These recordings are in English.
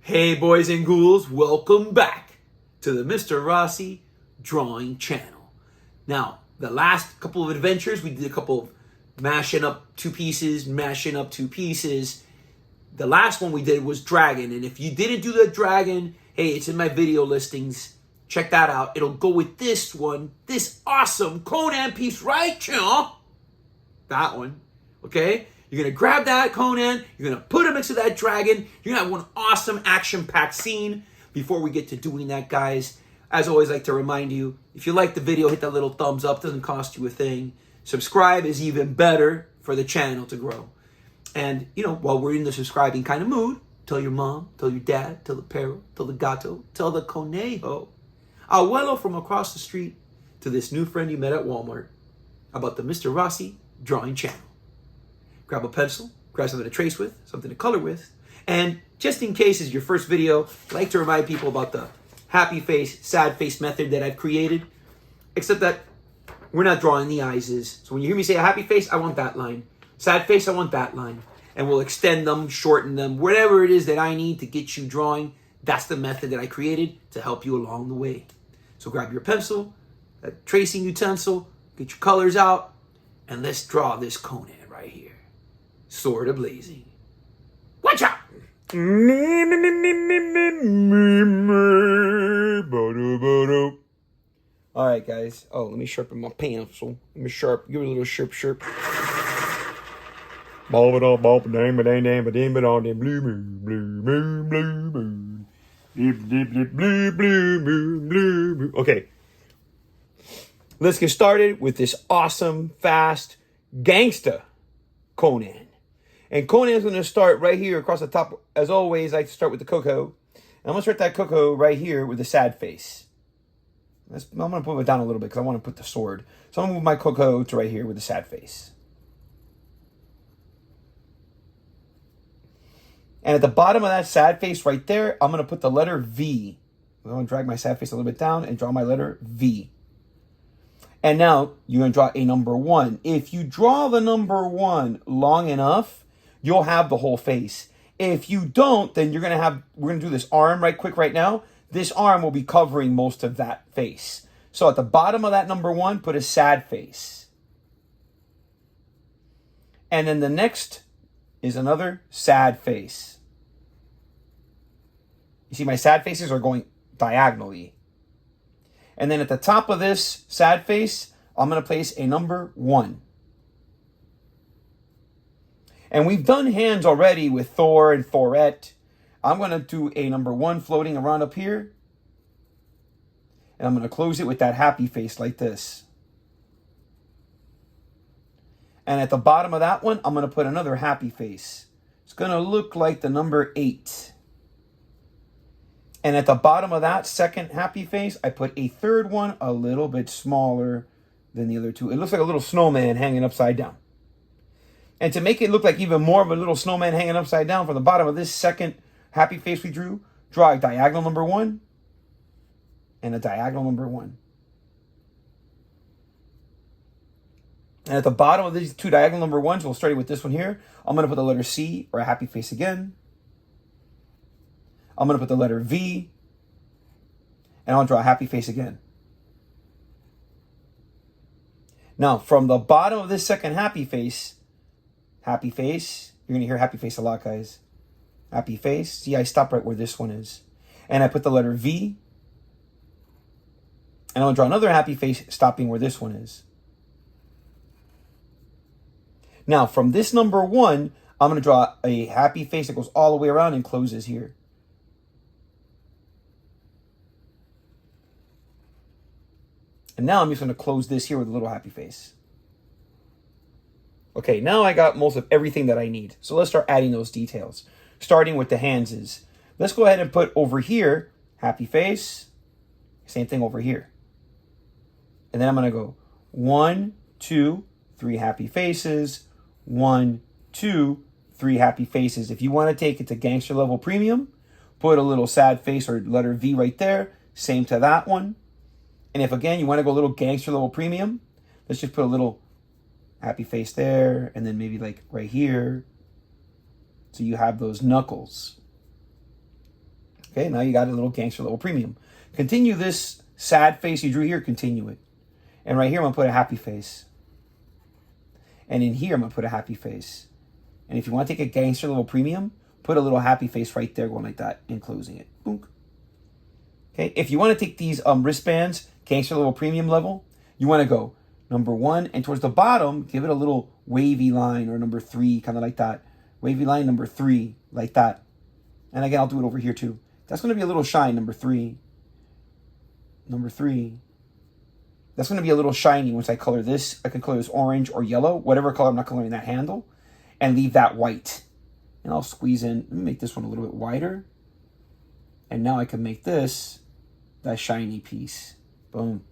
Hey boys and ghouls, welcome back to the MrRossi drawing channel. Now, the last couple of adventures, we did a couple of mashing up two pieces. The last one we did was dragon, and if you didn't do the dragon, hey, it's in my video listings. Check that out. It'll go with this one, this awesome Conan piece right here. That one, okay? You're going to grab that Conan, you're going to put it next to that dragon, you're going to have one awesome action-packed scene. Before we get to doing that, guys, as always, I like to remind you, if you like the video, hit that little thumbs up. Doesn't cost you a thing. Subscribe is even better for the channel to grow. And, while we're in the subscribing kind of mood, tell your mom, tell your dad, tell the perro, tell the gato, tell the conejo, abuelo from across the street, to this new friend you met at Walmart, about the MrRossi drawing channel. Grab a pencil, grab something to trace with, something to color with, and just in case it's your first video, I like to remind people about the happy face, sad face method that I've created, except that we're not drawing the eyes. So when you hear me say a happy face, I want that line. Sad face, I want that line. And we'll extend them, shorten them, whatever it is that I need to get you drawing. That's the method that I created to help you along the way. So grab your pencil, a tracing utensil, get your colors out, and let's draw this Conan right here. Sword a-blazing. Watch out! All right, guys. Oh, let me sharpen my pencil. Give it a little sharp. Okay. Let's get started with this awesome, fast gangsta Conan. And Conan's going to start right here across the top. As always, I like to start with the Coco. And I'm going to start that Coco right here with the sad face. I'm going to put it down a little bit because I want to put the sword. So I'm going to move my Coco to right here with the sad face. And at the bottom of that sad face right there, I'm going to put the letter V. I'm going to drag my sad face a little bit down and draw my letter V. And now you're going to draw a number 1. If you draw the number 1 long enough, you'll have the whole face. If you don't, then we're going to do this arm right quick right now. This arm will be covering most of that face. So at the bottom of that number 1, put a sad face. And then the next is another sad face. You see my sad faces are going diagonally. And then at the top of this sad face, I'm going to place a number 1. And we've done hands already with Thor and Thorette. I'm going to do a number 1 floating around up here. And I'm going to close it with that happy face like this. And at the bottom of that one, I'm going to put another happy face. It's going to look like the number 8. And at the bottom of that second happy face, I put a third one a little bit smaller than the other two. It looks like a little snowman hanging upside down. And to make it look like even more of a little snowman hanging upside down, from the bottom of this second happy face we drew, draw a diagonal number 1 and a diagonal number 1. And at the bottom of these two diagonal number 1s, we'll start with this one here. I'm going to put the letter C, or a happy face again. I'm going to put the letter V, and I'll draw a happy face again. Now, from the bottom of this second happy face, you're going to hear happy face a lot, guys. Happy face. See, I stop right where this one is. And I put the letter V, and I'll draw another happy face stopping where this one is. Now, from this number 1, I'm going to draw a happy face that goes all the way around and closes here. And now I'm just going to close this here with a little happy face. Okay, now I got most of everything that I need. So let's start adding those details. Starting with the hands is, let's go ahead and put over here, happy face. Same thing over here. And then I'm going to go 1, 2, 3 happy faces. 1, 2, 3 happy faces. If you want to take it to gangster level premium, put a little sad face or letter V right there. Same to that one. And if, again, you want to go a little gangster level premium, let's just put a little happy face there, and then maybe like right here. So you have those knuckles. Okay, now you got a little gangster level premium. Continue this sad face you drew here, continue it. And right here, I'm going to put a happy face. And in here, I'm going to put a happy face. And if you want to take a gangster level premium, put a little happy face right there going like that and closing it. Boom. Okay, if you want to take these wristbands, gangster level premium level, you want to go number 1, and towards the bottom, give it a little wavy line, or number 3, kind of like that. Wavy line number 3, like that. And again, I'll do it over here too. That's going to be a little shine, number 3. Number 3. That's going to be a little shiny once I color this. I can color this orange or yellow, whatever color I'm not coloring that handle, and leave that white. And I'll squeeze in, let me make this one a little bit wider. And now I can make this that shiny piece. Boom.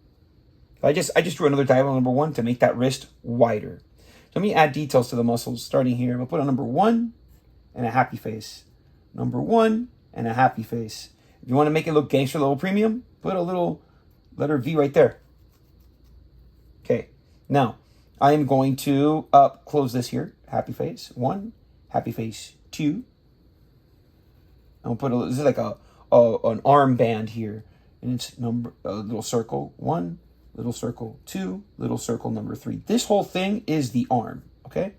I just drew another diagonal number 1 to make that wrist wider. So let me add details to the muscles starting here. I'm going to put a number 1 and a happy face. Number 1 and a happy face. If you want to make it look gangster level premium, put a little letter V right there. Okay. Now, I am going to close this here. Happy face 1, happy face 2. I'm going to put this is like an armband here. And it's a little circle 1, little circle 2, little circle number 3. This whole thing is the arm, okay?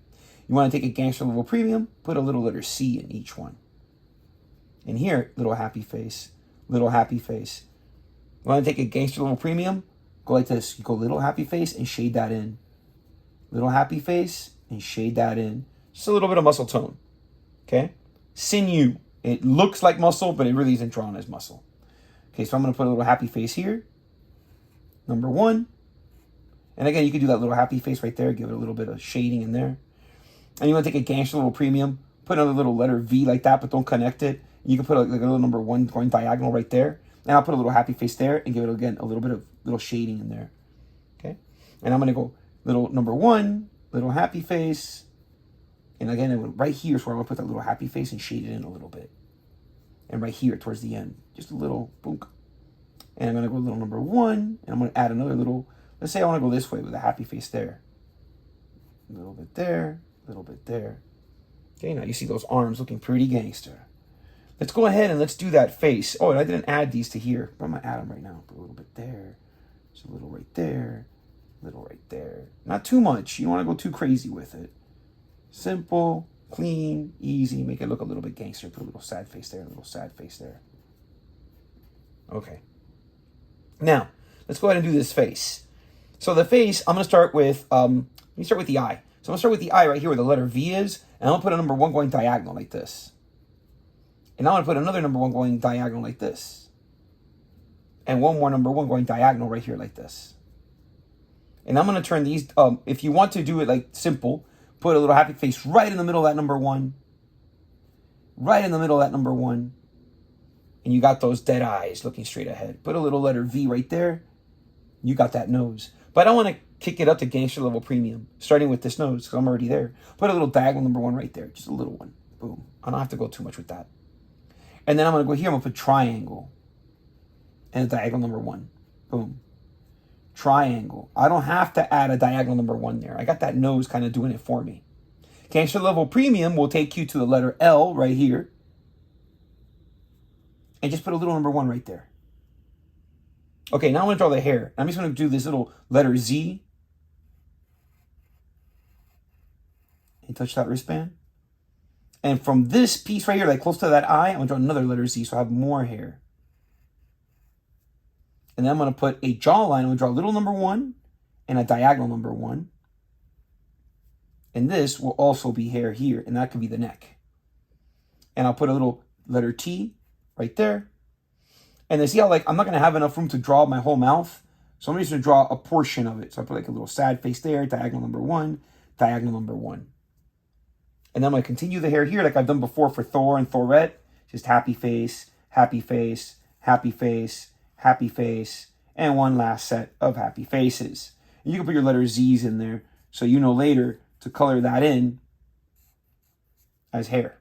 You want to take a gangster level premium, put a little letter C in each one. And here, little happy face, little happy face. You want to take a gangster level premium, go like this. You go little happy face and shade that in. Little happy face and shade that in. Just a little bit of muscle tone, okay? Sinew. It looks like muscle, but it really isn't drawn as muscle. Okay, so I'm going to put a little happy face here. Number 1. And again, you can do that little happy face right there. Give it a little bit of shading in there. And you want to take a gangster little premium. Put another little letter V like that, but don't connect it. You can put like a little number 1 going diagonal right there. And I'll put a little happy face there and give it, again, a little bit of little shading in there. Okay? And I'm going to go little number 1, little happy face. And again, right here is where I'm going to put that little happy face and shade it in a little bit. And right here towards the end, just a little boom. And I'm going to go little number 1, and I'm going to add another little, let's say I want to go this way with a happy face there. A little bit there, a little bit there. Okay, now you see those arms looking pretty gangster. Let's go ahead and let's do that face. Oh, and I didn't add these to here, but I'm going to add them right now. Put a little bit there, just a little right there, a little right there. Not too much. You don't want to go too crazy with it. Simple, clean, easy. Make it look a little bit gangster. Put a little sad face there, a little sad face there. Okay. Now, let's go ahead and do this face. So the face, I'm going to start with, let me start with the eye. So I'm going to start with the eye right here where the letter V is, and I'm going to put a number 1 going diagonal like this. And I'm going to put another number 1 going diagonal like this. And one more number 1 going diagonal right here like this. And I'm going to turn these, if you want to do it like simple, put a little happy face right in the middle of that number 1. Right in the middle of that number 1. And you got those dead eyes looking straight ahead. Put a little letter V right there. You got that nose. But I want to kick it up to gangster level premium, starting with this nose, because I'm already there. Put a little diagonal number 1 right there. Just a little one. Boom. I don't have to go too much with that. And then I'm going to go here. I'm going to put triangle. And a diagonal number 1. Boom. Triangle. I don't have to add a diagonal number 1 there. I got that nose kind of doing it for me. Gangster level premium will take you to the letter L right here. And just put a little number 1 right there. Okay, now I'm going to draw the hair. I'm just going to do this little letter Z. And touch that wristband. And from this piece right here, like close to that eye, I'm going to draw another letter Z so I have more hair. And then I'm going to put a jawline. I'm going to draw a little number 1 and a diagonal number 1. And this will also be hair here, and that could be the neck. And I'll put a little letter T right there. And then see how, like, I'm not going to have enough room to draw my whole mouth. So I'm just going to draw a portion of it. So I put like a little sad face there, diagonal number 1, diagonal number 1. And then I'm going to continue the hair here like I've done before for Thor and Thorette. Just happy face, happy face, happy face, happy face, and one last set of happy faces. And you can put your letter Z's in there so you know later to color that in as hair.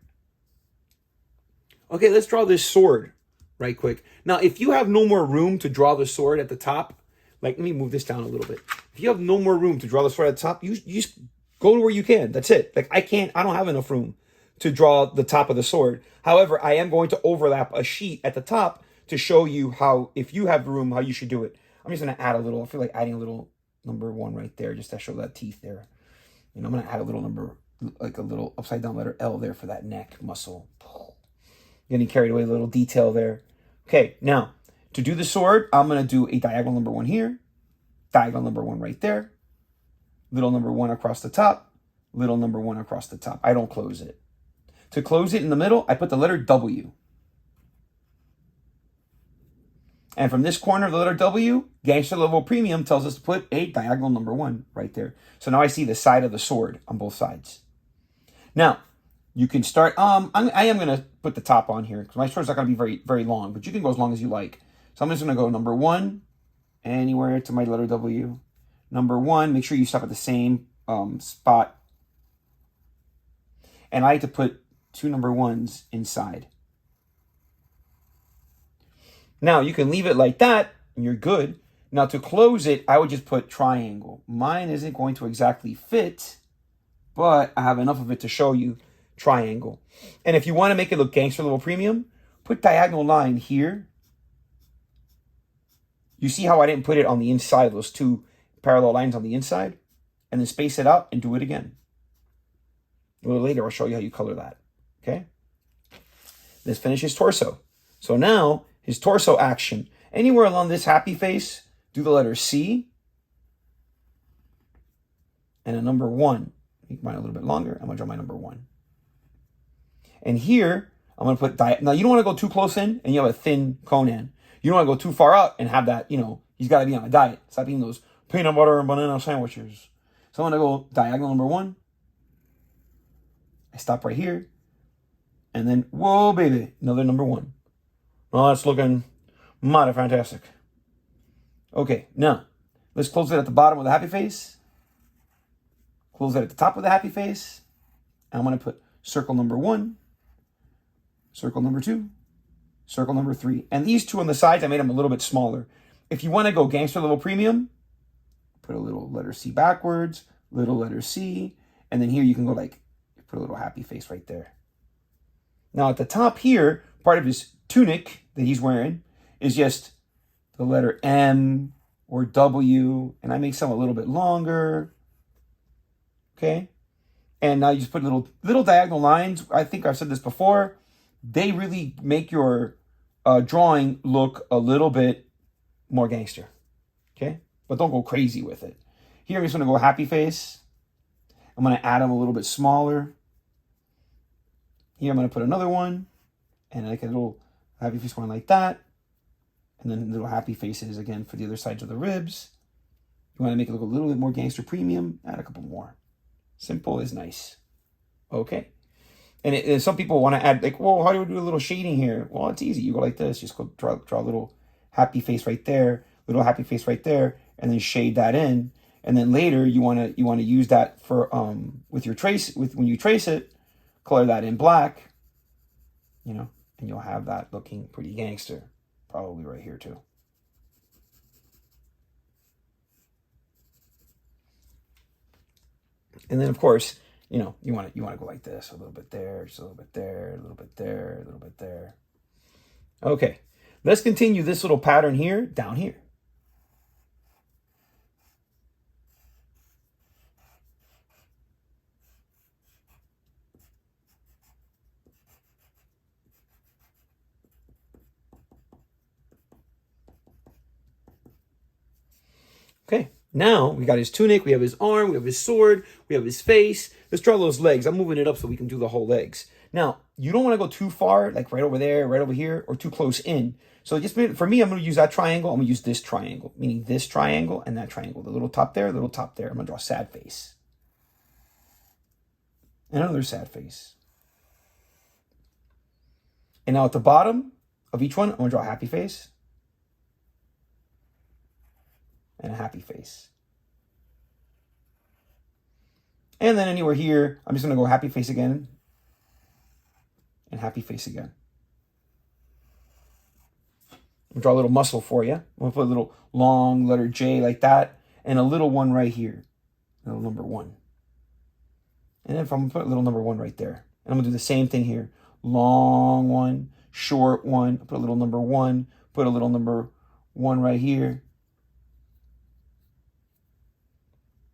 Okay, let's draw this sword right quick. Now, if you have no more room to draw the sword at the top, like, let me move this down a little bit. If you have no more room to draw the sword at the top, you just go to where you can. That's it. Like, I don't have enough room to draw the top of the sword. However, I am going to overlap a sheet at the top to show you how, if you have room, how you should do it. I'm just going to add a little, I feel like adding a little number 1 right there, just to show that teeth there. I'm going to add a little number, like a little upside down letter L there for that neck muscle. Getting carried away, a little detail there. Okay, now, to do the sword, I'm going to do a diagonal number 1 here, diagonal number 1 right there, little number 1 across the top, little number 1 across the top. I don't close it. To close it in the middle, I put the letter W. And from this corner of the letter W, Gangster Level Premium tells us to put a diagonal number 1 right there. So now I see the side of the sword on both sides. Now, you can start, I am going to put the top on here because my sword's not going to be very, very long, but you can go as long as you like. So I'm just going to go number 1, anywhere to my letter W. Number 1, make sure you stop at the same spot. And I like to put 2 number 1s inside. Now, you can leave it like that, and you're good. Now, to close it, I would just put triangle. Mine isn't going to exactly fit, but I have enough of it to show you triangle. And if you want to make it look Gangster Level Premium, put diagonal line here. You see how I didn't put it on the inside of those 2 parallel lines on the inside? And then space it out and do it again. A little later, I'll show you how you color that. Okay? Let's finish his torso. So now, his torso action. Anywhere along this happy face, do the letter C. And a number 1. Make mine a little bit longer. I'm going to draw my number 1. And here, I'm going to put... Now, you don't want to go too close in, and you have a thin Conan. You don't want to go too far out and have that, he's got to be on a diet. Stop eating those peanut butter and banana sandwiches. So I'm going to go diagonal number 1. I stop right here. And then, whoa, baby, another number 1. Well, that's looking mighty fantastic. Okay, now, let's close it at the bottom with a happy face. Close it at the top with a happy face. And I'm going to put circle number 1, circle number 2, circle number 3. And these 2 on the sides, I made them a little bit smaller. If you want to go Gangster Level Premium, put a little letter C backwards, little letter C, and then here you can go like, put a little happy face right there. Now at the top here, part of his tunic that he's wearing is just the letter M or W, and I make some a little bit longer. Okay? And now you just put little diagonal lines. I think I've said this before. They really make your drawing look a little bit more gangster. Okay? But don't go crazy with it. Here I'm just going to go happy face. I'm going to add them a little bit smaller. Here I'm going to put another one. And like a little happy face going like that. And then little happy faces again for the other sides of the ribs. You want to make it look a little bit more gangster premium. Add a couple more. Simple is nice. Okay. And some people want to add like, whoa, how do we do a little shading here? Well, it's easy. You go like this. Just go draw a little happy face right there. Little happy face right there. And then shade that in. And then later you want to use that for with your trace when you trace it, color that in black, and you'll have that looking pretty gangster, probably right here too. And then of course, you want to go like this, a little bit there, just a little bit there, a little bit there, a little bit there. Okay, let's continue this little pattern here down here. Okay, now we got his tunic, we have his arm, we have his sword, we have his face. Let's draw those legs. I'm moving it up so we can do the whole legs. Now, you don't want to go too far, like right over there, right over here, or too close in. So just for me, I'm going to use that triangle. I'm going to use this triangle, meaning this triangle and that triangle. The little top there, the little top there. I'm going to draw a sad face. And another sad face. And now at the bottom of each one, I'm going to draw a happy face. And a happy face. And then anywhere here, I'm just going to go happy face again. And happy face again. I'll draw a little muscle for you. I'm going to put a little long letter J like that. And a little one right here. Little number 1. And then if I'm going to put a little number 1 right there. And I'm going to do the same thing here. Long one, short one, put a little number 1, put a little number 1 right here.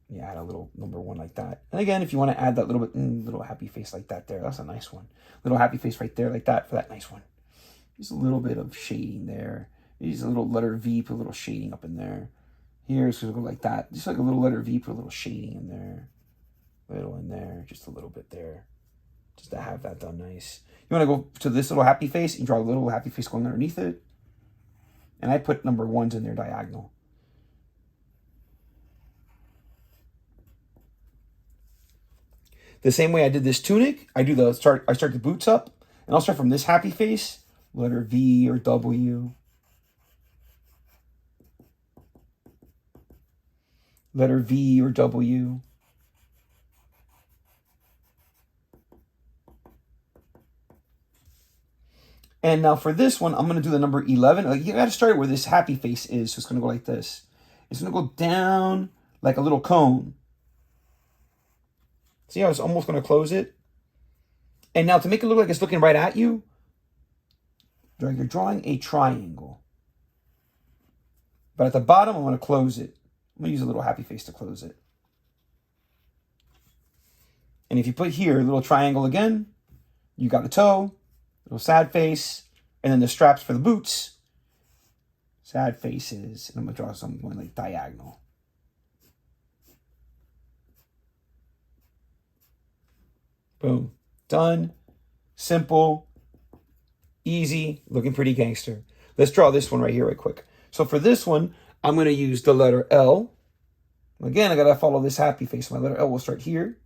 Yeah, add a little number 1 like that. And again, if you want to add that little bit, little happy face like that there, that's a nice one. Little happy face right there like that for that nice one. Just a little bit of shading there. Use a little letter V, put a little shading up in there. Here, it's going to go like that. Just like a little letter V, put a little shading in there. Little in there, just a little bit there. Just to have that done nice. You want to go to this little happy face and draw a little happy face going underneath it. And I put number 1s in there diagonal. The same way I did this tunic, I start the boots up, and I'll start from this happy face, letter V or W. Letter V or W. And now for this one, I'm going to do the number 11. You got to start where this happy face is. So it's going to go like this. It's going to go down like a little cone. See how it's almost going to close it? And now to make it look like it's looking right at you, you're drawing a triangle. But at the bottom, I'm going to close it. I'm going to use a little happy face to close it. And if you put here a little triangle again, you got a toe, little sad face, and then the straps for the boots. Sad faces. And I'm going to draw something like diagonal. Boom. Done. Simple. Easy. Looking pretty gangster. Let's draw this one right here right quick. So for this one, I'm going to use the letter L. Again, I got to follow this happy face. My letter L will start here.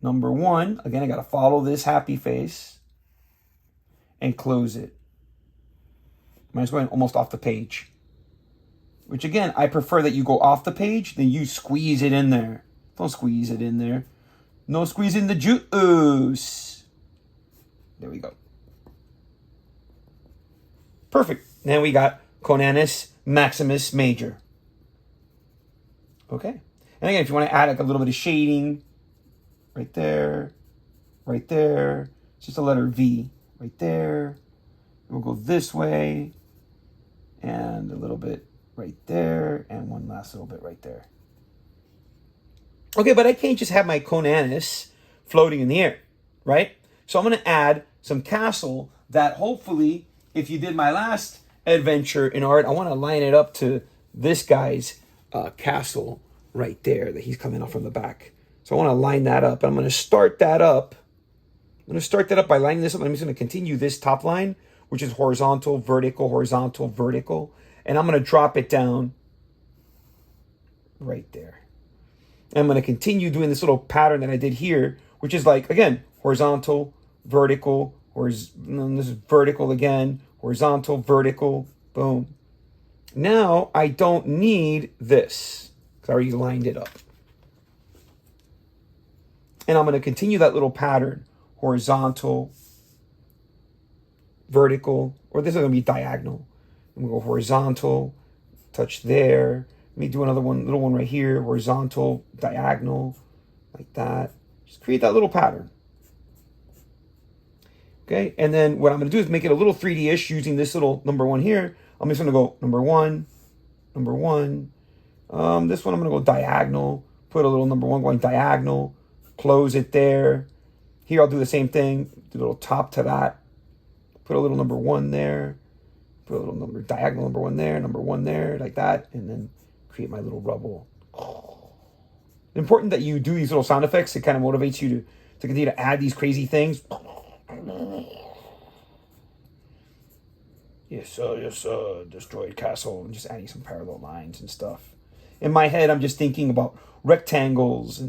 Number 1. Again, I got to follow this happy face and close it. Mine's going almost off the page. Which again, I prefer that you go off the page than you squeeze it in there. Don't squeeze it in there. No squeezing the juice. There we go. Perfect. Now we got Conanus Maximus Major. Okay. And again, if you want to add like a little bit of shading, right there, right there. It's just a letter V right there. We'll go this way and a little bit right there, and one last little bit right there. Okay, but I can't just have my Conanus floating in the air, right? So I'm going to add some castle that hopefully, if you did my last adventure in art, I want to line it up to this guy's castle right there that he's coming off from the back. So I want to line that up. I'm going to start that up. I'm going to start that up by lining this up. I'm just going to continue this top line, which is horizontal, vertical, horizontal, vertical. And I'm going to drop it down right there. And I'm going to continue doing this little pattern that I did here, which is like, again, horizontal, vertical, this is vertical again, horizontal, vertical, boom. Now I don't need this because I already lined it up. And I'm going to continue that little pattern, horizontal, vertical, or this is going to be diagonal. I'm going to go horizontal, touch there. Let me do another one, little one right here, horizontal, diagonal, like that. Just create that little pattern. Okay, and then what I'm going to do is make it a little 3D-ish using this little number 1 here. I'm just going to go number 1, number 1. This one I'm going to go diagonal, put a little number 1 going diagonal, close it there. Here I'll do the same thing, do a little top to that, put a little number 1 there. Put a little number, diagonal number 1 there, number 1 there, like that, and then create my little rubble. It's important that you do these little sound effects. It kind of motivates you to continue to add these crazy things. Yes, destroyed castle, and just adding some parallel lines and stuff. In my head, I'm just thinking about rectangles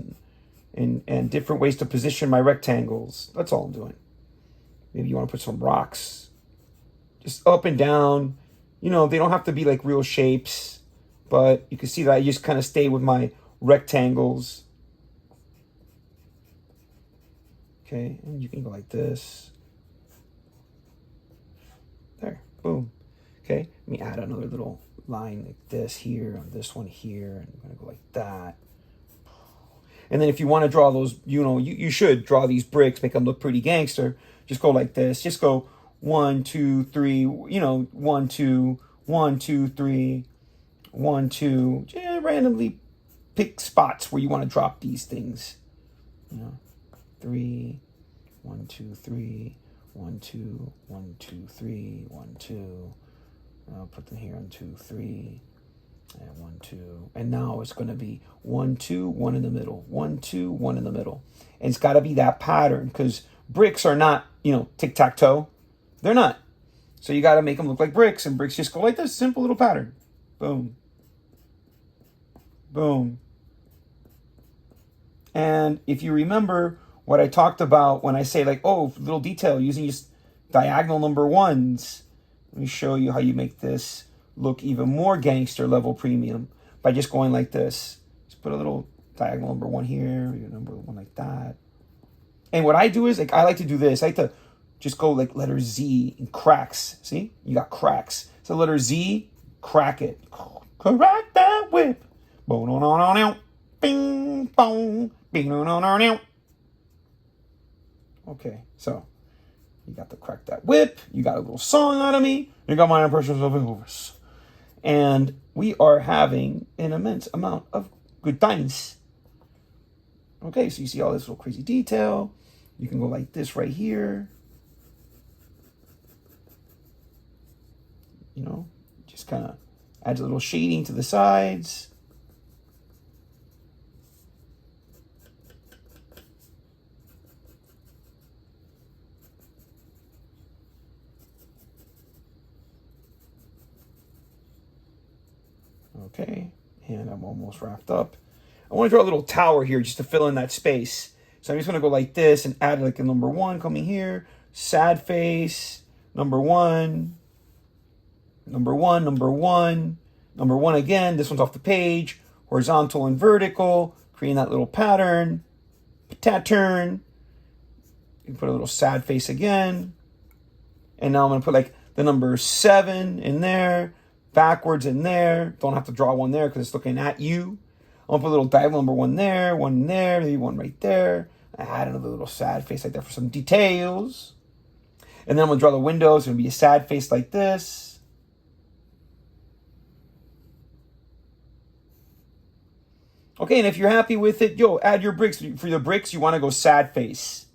and different ways to position my rectangles. That's all I'm doing. Maybe you want to put some rocks. Just up and down. You know, they don't have to be like real shapes. But you can see that I just kind of stay with my rectangles. Okay, and you can go like this. There, boom. Okay, let me add another little line like this here, on this one here. And I'm going to go like that. And then if you want to draw those, you should draw these bricks, make them look pretty gangster. Just go like this. Just go 1, 2, 3, 1, 2, 1, 2, 3, 1, 2. Just randomly pick spots where you want to drop these things. 3, 1, 2, 3, 1, 2, 1, 2, 3, 1, 2. I'll put them here on 2, 3, and 1, 2. And now it's going to be 1, 2, 1 in the middle, 1, 2, 1 in the middle. And it's got to be that pattern, because bricks are not, tic-tac-toe. They're not. So you got to make them look like bricks, and bricks just go like this, simple little pattern. Boom. Boom. And if you remember what I talked about when I say like, little detail using just diagonal number ones. Let me show you how you make this look even more gangster level premium by just going like this. Just put a little diagonal number 1 here, your number 1 like that. And what I do is, I like to do this. I like to just go like letter Z and cracks. See? You got cracks. So letter Z, crack it. Crack that whip. Bing, bong, bing, okay, so you got to crack that whip. You got a little song out of me. You got my impressions of Elvis. And we are having an immense amount of good times. Okay, so you see all this little crazy detail. You can go like this right here. Just kind of adds a little shading to the sides. Okay, and I'm almost wrapped up. I want to draw a little tower here just to fill in that space. So I'm just going to go like this and add like a number 1 coming here. Sad face, number 1, number 1, number 1, number 1 again. This one's off the page. Horizontal and vertical, creating that little pattern. Pattern. You can put a little sad face again. And now I'm going to put like the number 7 in there. Backwards in there. Don't have to draw one there because it's looking at you. I'm going to put a little diagonal number 1 there, 1 there, maybe 1 right there. I add another little sad face like that for some details. And then I'm going to draw the windows. It's going to be a sad face like this. Okay, and if you're happy with it, add your bricks. For the bricks, you want to go sad face.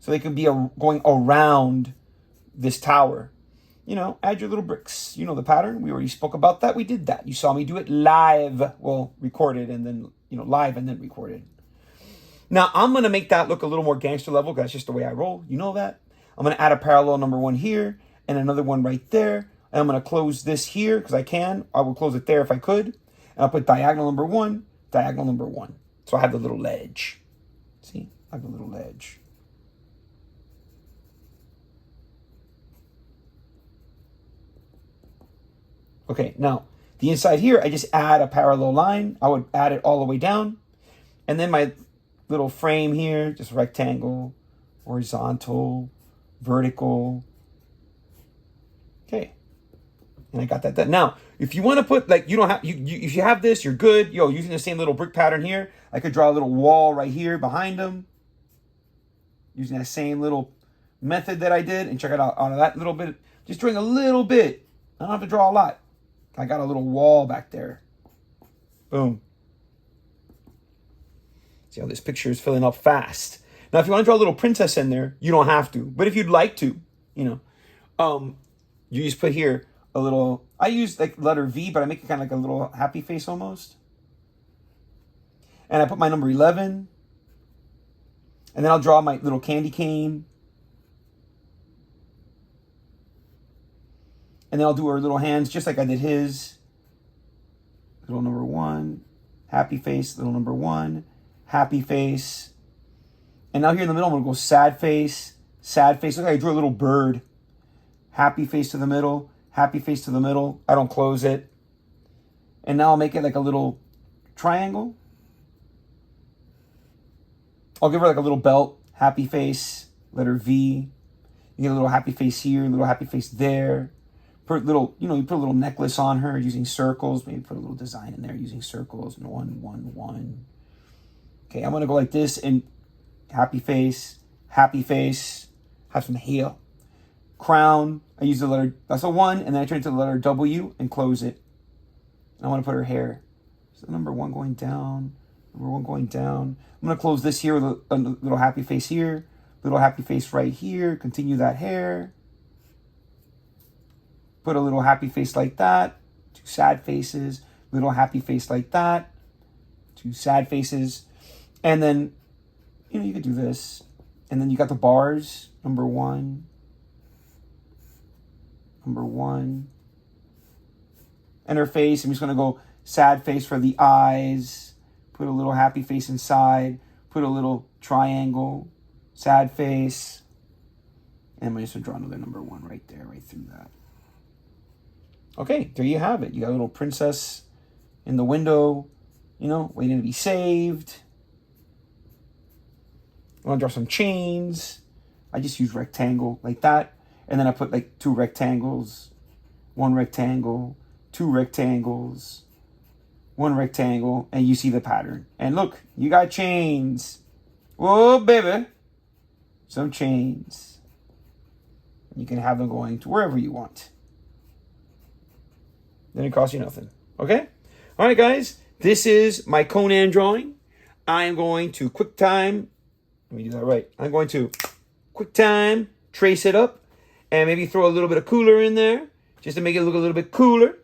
So they can be going around this tower. Add your little bricks. You know the pattern. We already spoke about that. We did that. You saw me do it live. Well, recorded and then, live and then recorded. Now, I'm going to make that look a little more gangster level because that's just the way I roll. You know that. I'm going to add a parallel number 1 here and another one right there. And I'm going to close this here because I can. I would close it there if I could. And I'll put diagonal number 1, diagonal number 1. So I have the little ledge. See? I have the little ledge. Okay, now, the inside here, I just add a parallel line. I would add it all the way down. And then my little frame here, just rectangle, horizontal, vertical. Okay. And I got that done. Now, if you want to put, if you have this, you're good. Using the same little brick pattern here, I could draw a little wall right here behind them. Using that same little method that I did. And check it out, on that little bit, just drawing a little bit. I don't have to draw a lot. I got a little wall back there. Boom. See how this picture is filling up fast. Now, if you want to draw a little princess in there, you don't have to. But if you'd like to, you just put here a little, I use like letter V, but I make it kind of like a little happy face almost. And I put my number 11. And then I'll draw my little candy cane. And then I'll do her little hands just like I did his. Little number 1, happy face, little number 1, happy face. And now here in the middle, I'm going to go sad face, sad face. Look, I drew a little bird. Happy face to the middle, happy face to the middle. I don't close it. And now I'll make it like a little triangle. I'll give her like a little belt, happy face, letter V. You get a little happy face here, a little happy face there. Put little, you put a little necklace on her using circles. Maybe put a little design in there using circles. 1, 1, 1. Okay, I'm going to go like this and happy face, have some hair. Crown, I use the letter, that's a 1, and then I turn it to the letter W and close it. And I want to put her hair. So number 1 going down, number 1 going down. I'm going to close this here with a little happy face here, little happy face right here, continue that hair. Put a little happy face like that, 2 sad faces, little happy face like that, 2 sad faces. And then, you could do this. And then you got the bars, number 1, number 1. And her face, I'm just going to go sad face for the eyes. Put a little happy face inside. Put a little triangle. Sad face. And I'm just going to draw another number 1 right there, right through that. Okay, there you have it. You got a little princess in the window, waiting to be saved. I want to draw some chains. I just use rectangle like that. And then I put like 2 rectangles, 1 rectangle, 2 rectangles, 1 rectangle, and you see the pattern. And look, you got chains. Whoa, baby. Some chains. You can have them going to wherever you want. Then it costs you nothing. Okay? All right, guys. This is my Conan drawing. I am going to QuickTime. Let me do that right. I'm going to QuickTime, trace it up, and maybe throw a little bit of cooler in there just to make it look a little bit cooler.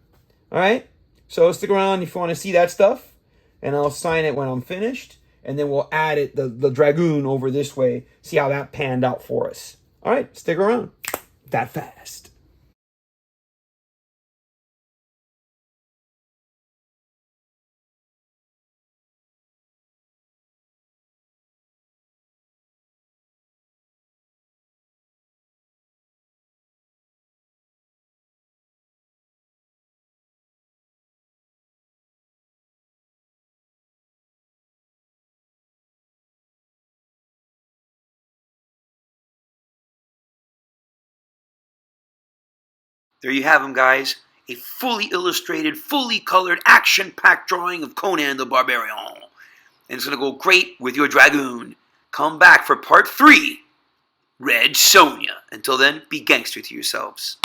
All right? So stick around if you want to see that stuff, and I'll sign it when I'm finished, and then we'll add it, the dragoon over this way, see how that panned out for us. All right? Stick around. That fast. There you have them, guys. A fully illustrated, fully colored, action-packed drawing of Conan the Barbarian. And it's going to go great with your dragoon. Come back for part 3, Red Sonja. Until then, be gangster to yourselves.